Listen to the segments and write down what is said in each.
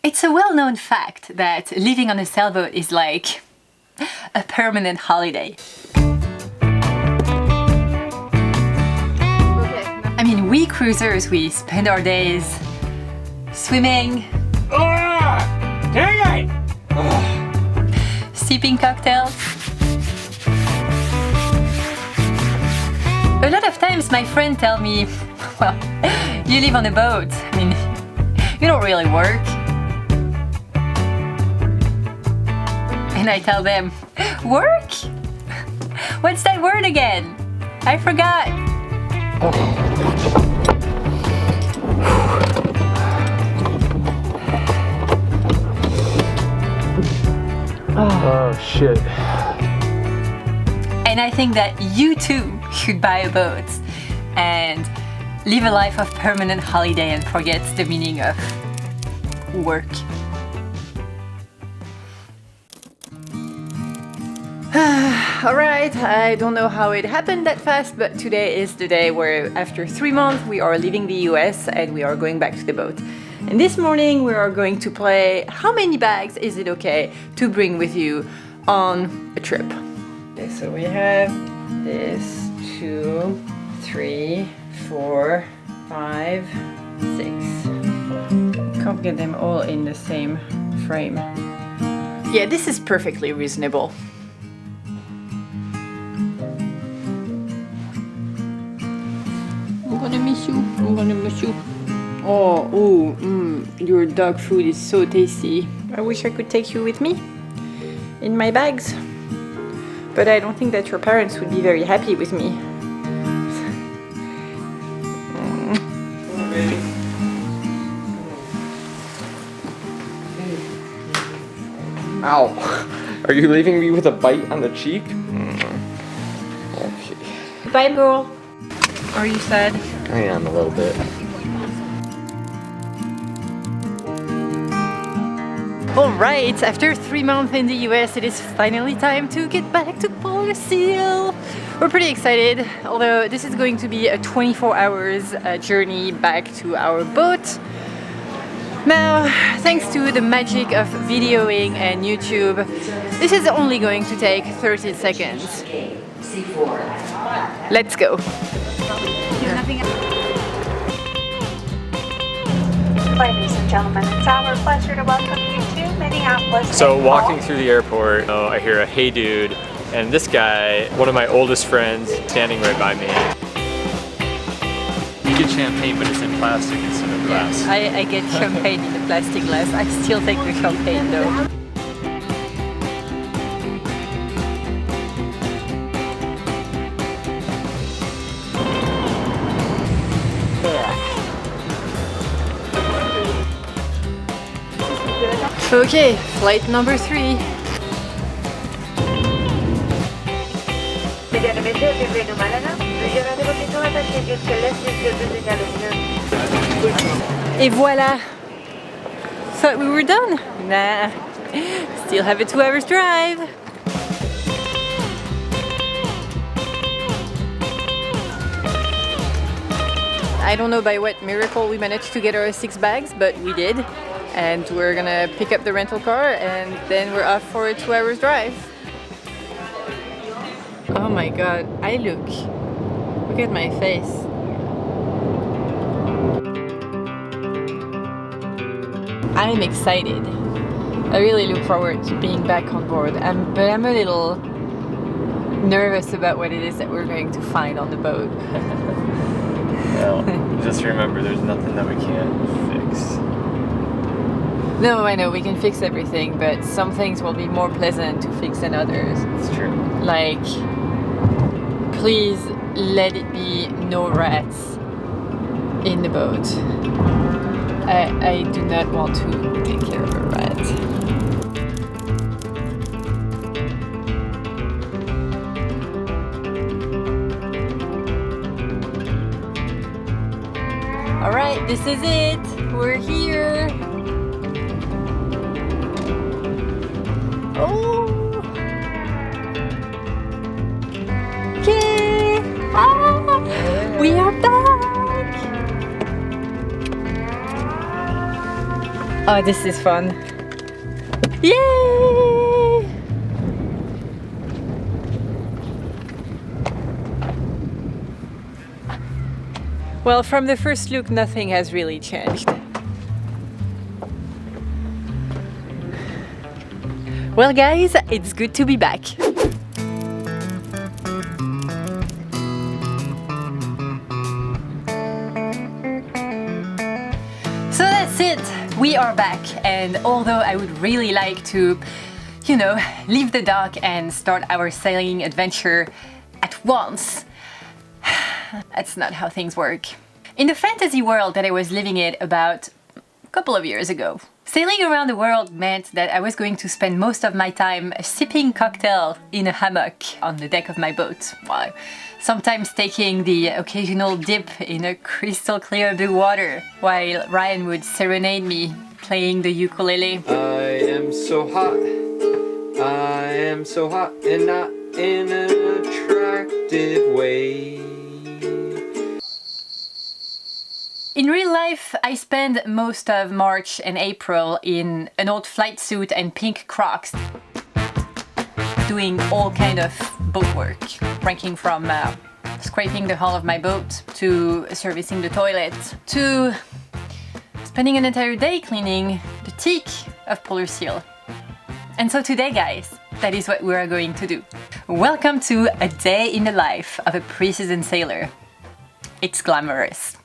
It's a well-known fact that living on a sailboat is like a permanent holiday. I mean, we cruisers, we spend our days swimming, Dang it! sipping cocktails. A lot of times my friends tell me, well, you live on a boat. I mean, you don't really work. And I tell them, work? What's that word again? I forgot. Oh shit. And I think that you too should buy a boat and live a life of permanent holiday and forget the meaning of work. Alright, I don't know how it happened that fast, but today is the day where after 3 months we are leaving the US and we are going back to the boat. And this morning we are going to play how many bags is it okay to bring with you on a trip. Okay, so we have this 2, 3, 4, 5, 6. Can't get them all in the same frame. Yeah, this is perfectly reasonable. I'm gonna miss you. I'm gonna miss you. Oh, your dog food is so tasty. I wish I could take you with me in my bags. But I don't think that your parents would be very happy with me. Ow. Are you leaving me with a bite on the cheek? Okay. Bye, girl. Are you sad? I am a little bit. Alright, after 3 months in the US, it is finally time to get back to Port Seal. We're pretty excited, although this is going to be a 24 hours journey back to our boat. Now, thanks to the magic of videoing and YouTube, this is only going to take 30 seconds. Let's go. Ladies and gentlemen, it's our pleasure to welcome you to Minneapolis. So walking through the airport, I hear a hey dude, and this guy, one of my oldest friends, standing right by me. You get champagne, but it's in plastic instead of glass. I get champagne in the plastic glass. I still take the champagne though. Okay, flight number 3. Et voilà! Thought we were done? Nah, still have a 2 hours drive. I don't know by what miracle we managed to get our 6 bags, but we did. And we're gonna pick up the rental car and then we're off for a 2 hours drive. Oh my god, look at my face. I'm excited. I really look forward to being back on board. But I'm a little nervous about what it is that we're going to find on the boat. Well, just remember there's nothing that we can't fix. No, I know, we can fix everything, but some things will be more pleasant to fix than others. It's true. Like, please let it be no rats in the boat. I do not want to take care of a rat. Alright, this is it. We're here. Oh! Okay! Ah! We are back! Oh, this is fun. Yay! Well, from the first look, nothing has really changed. Well, guys, it's good to be back. So that's it, we are back, and although I would really like to, you know, leave the dock and start our sailing adventure at once, that's not how things work. In the fantasy world that I was living in about a couple of years ago, sailing around the world meant that I was going to spend most of my time sipping cocktail in a hammock on the deck of my boat, while sometimes taking the occasional dip in a crystal clear blue water, while Ryan would serenade me playing the ukulele. I am so hot, I am so hot, and not in an attractive way. In real life, I spend most of March and April in an old flight suit and pink Crocs, doing all kind of boat work, ranging from scraping the hull of my boat, to servicing the toilet, to spending an entire day cleaning the teak of polar seal. And so today, guys, that is what we are going to do. Welcome to a day in the life of a pre-season sailor. It's glamorous.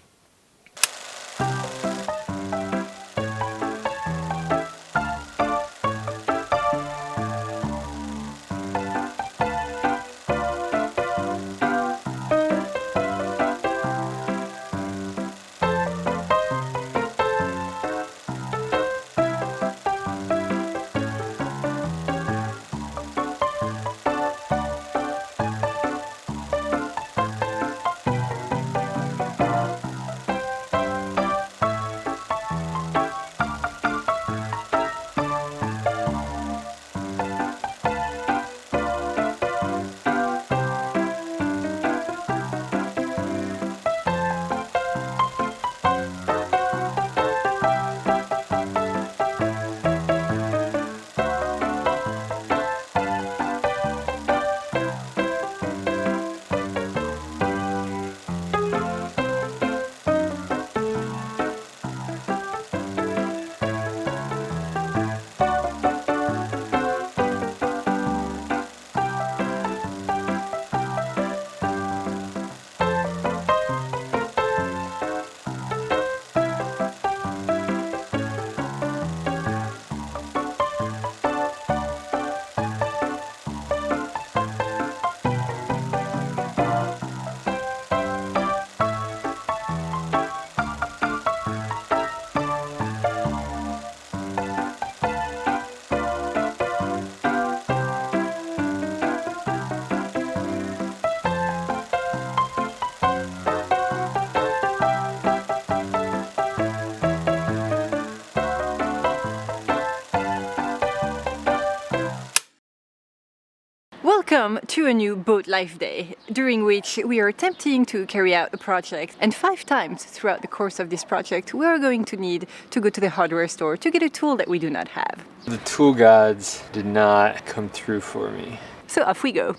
Welcome to a new boat life day, during which we are attempting to carry out a project, and 5 times throughout the course of this project we are going to need to go to the hardware store to get a tool that we do not have. The tool gods did not come through for me. So off we go.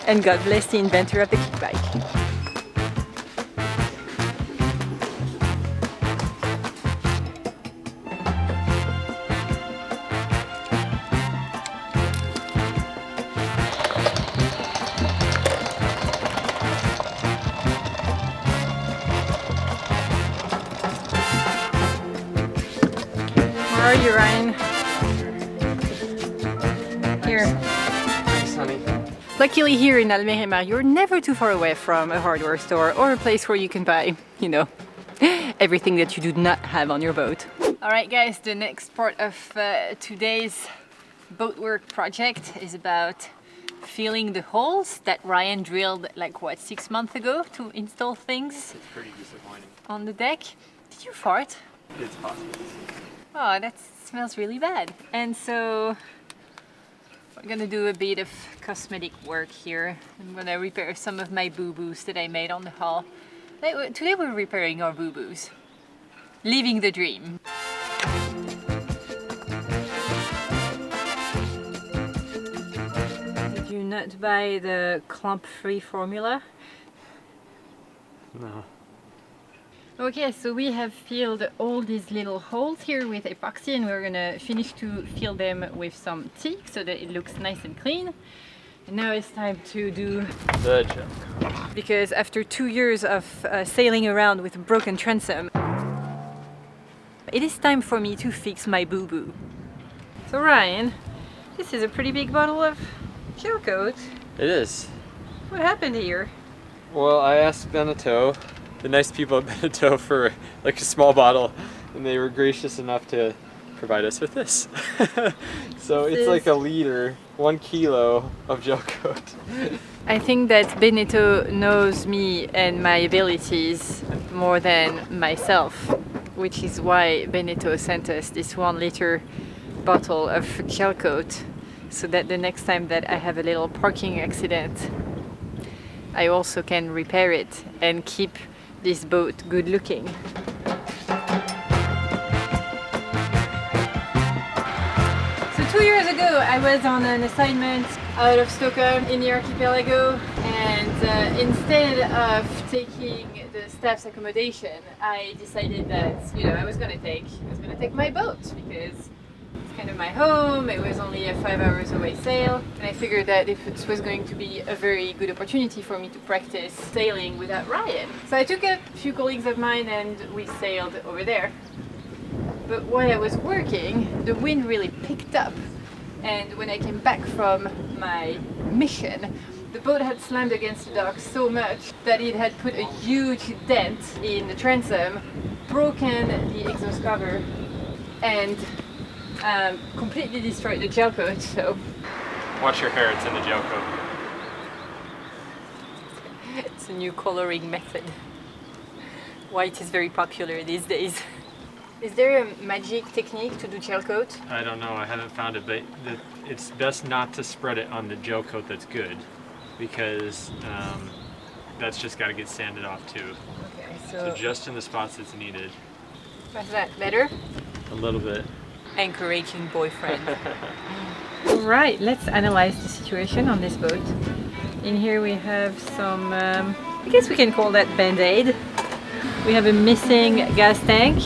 And God bless the inventor of the kick bike. Where are you, Ryan? Here. Thanks, honey. Luckily here in Almerema, you're never too far away from a hardware store or a place where you can buy, you know, everything that you do not have on your boat. Alright guys, the next part of today's boat work project is about filling the holes that Ryan drilled like what, 6 months ago to install things. It's pretty disappointing. On the deck. Did you fart? It's hot. Oh, that smells really bad. And so we're gonna do a bit of cosmetic work here. I'm gonna repair some of my boo-boos that I made on the hull. Today we're repairing our boo-boos. Living the dream. Did you not buy the clump-free formula? No. Okay, so we have filled all these little holes here with epoxy, and we're gonna finish to fill them with some teak so that it looks nice and clean. And now it's time to do The joke. because after 2 years of sailing around with a broken transom, it is time for me to fix my boo-boo. So Ryan, this is a pretty big bottle of gel coat. It is. What happened here? Well, I asked Beneteau, the nice people at Beneteau, for like a small bottle, and they were gracious enough to provide us with this. So it's like a liter, 1 kilo of gel coat. I think that Beneteau knows me and my abilities more than myself, which is why Beneteau sent us this 1 liter bottle of gel coat, so that the next time that I have a little parking accident, I also can repair it and keep this boat good looking. So 2 years ago I was on an assignment out of Stockholm in the archipelago, and instead of taking the staff's accommodation, I decided that I was gonna take my boat, because it's kind of my home. It was only a 5 hours away sail, and I figured that it was going to be a very good opportunity for me to practice sailing without Ryan. So I took a few colleagues of mine and we sailed over there. But while I was working, the wind really picked up, and when I came back from my mission, the boat had slammed against the dock so much that it had put a huge dent in the transom, broken the exhaust cover, and completely destroyed the gel coat. So Watch your hair, it's in the gel coat. it's a new coloring method. White is very popular these days. Is there a magic technique to do gel coat? I don't know, I haven't found it, but it's best not to spread it on the gel coat that's good, because that's just got to get sanded off too. Okay, So just in the spots that's needed. was that better? A little bit. Encouraging boyfriend. Right, let's analyze the situation on this boat. In here we have some, I guess we can call that band-aid. We have a missing gas tank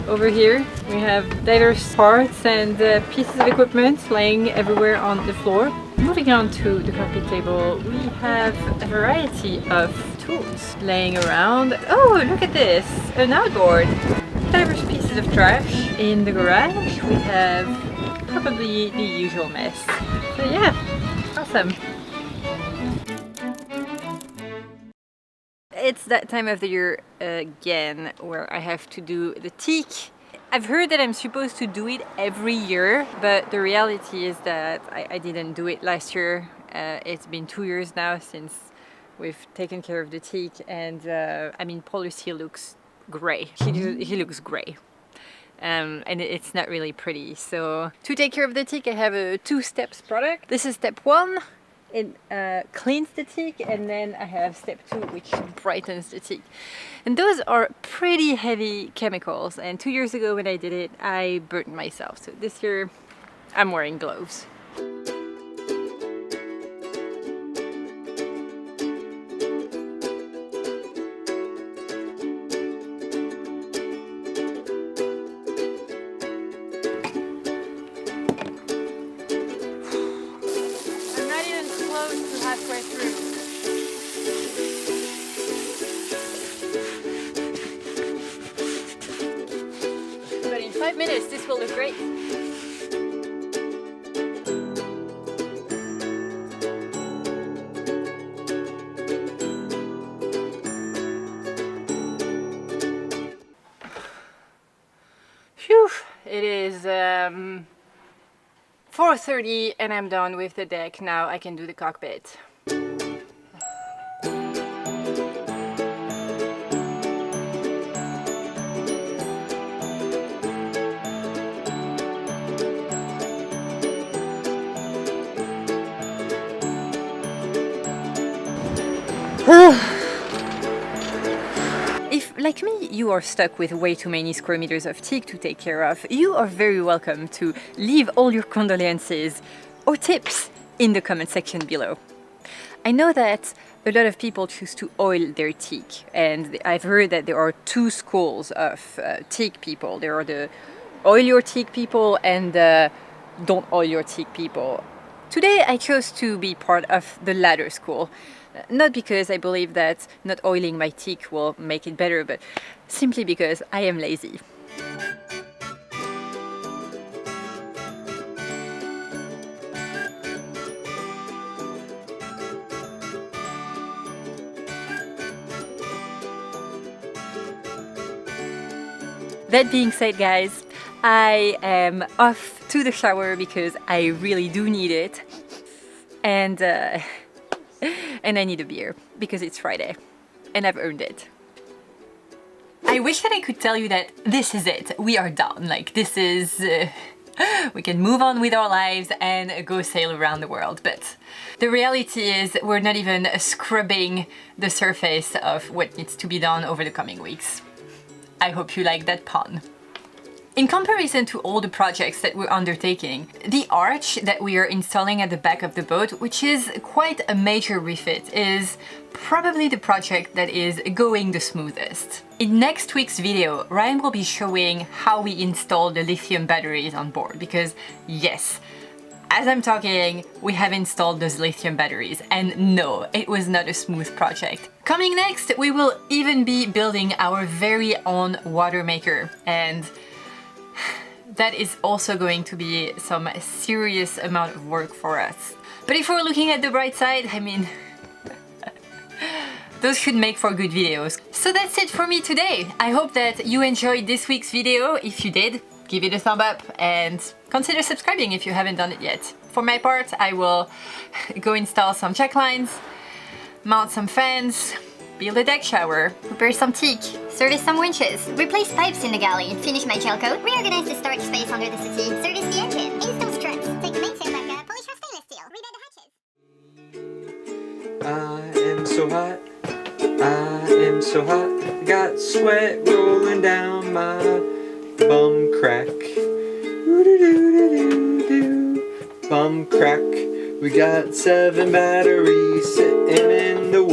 over here. We have diverse parts and pieces of equipment laying everywhere on the floor. Moving on to the cockpit table, we have a variety of tools laying around. Oh, look at this, an outboard. Diverse pieces of trash. In the garage we have probably the usual mess. So yeah, awesome. It's that time of the year again where I have to do the teak. I've heard that I'm supposed to do it every year, but the reality is that I didn't do it last year. It's been 2 years now since we've taken care of the teak, and I mean, Paul Lucie looks grey. He looks grey. And it's not really pretty. So to take care of the teak, I have a 2 steps product. This is step 1. It cleans the teak, and then I have step 2, which brightens the teak. And those are pretty heavy chemicals, and 2 years ago when I did it, I burnt myself. So this year I'm wearing gloves. Halfway through. But in 5 minutes this will look great. Phew! It is 4:30 and I'm done with the deck. Now I can do the cockpit. you are stuck with way too many square meters of teak to take care of, you are very welcome to leave all your condolences or tips in the comment section below. I know that a lot of people choose to oil their teak, and I've heard that there are two schools of teak people. There are the oil your teak people and the don't oil your teak people. Today I chose to be part of the latter school. Not because I believe that not oiling my teak will make it better, but simply because I am lazy. That being said, guys, I am off to the shower because I really do need it. And I need a beer because it's Friday and I've earned it. I wish that I could tell you that this is it. We are done. Like, this is... we can move on with our lives and go sail around the world. But the reality is we're not even scrubbing the surface of what needs to be done over the coming weeks. I hope you like that pun. In comparison to all the projects that we're undertaking, the arch that we are installing at the back of the boat, which is quite a major refit, is probably the project that is going the smoothest. In next week's video, Ryan will be showing how we install the lithium batteries on board, because yes, as I'm talking, we have installed those lithium batteries, and no, it was not a smooth project. Coming next, we will even be building our very own water maker, and that is also going to be some serious amount of work for us. But if we're looking at the bright side, I mean, those should make for good videos. So that's it for me today. I hope that you enjoyed this week's video. If you did, give it a thumb up and consider subscribing if you haven't done it yet. For my part, I will go install some check lines, mount some fans, build a deck shower, prepare some teak, service some winches, replace pipes in the galley, finish my gel coat, reorganize the storage space under the settee, service the engine, install struts, take the mainsail back up, polish our stainless steel, rebuild the hatches. I am so hot, I am so hot, got sweat rolling down my bum crack. Bum crack. We got 7 batteries sitting in the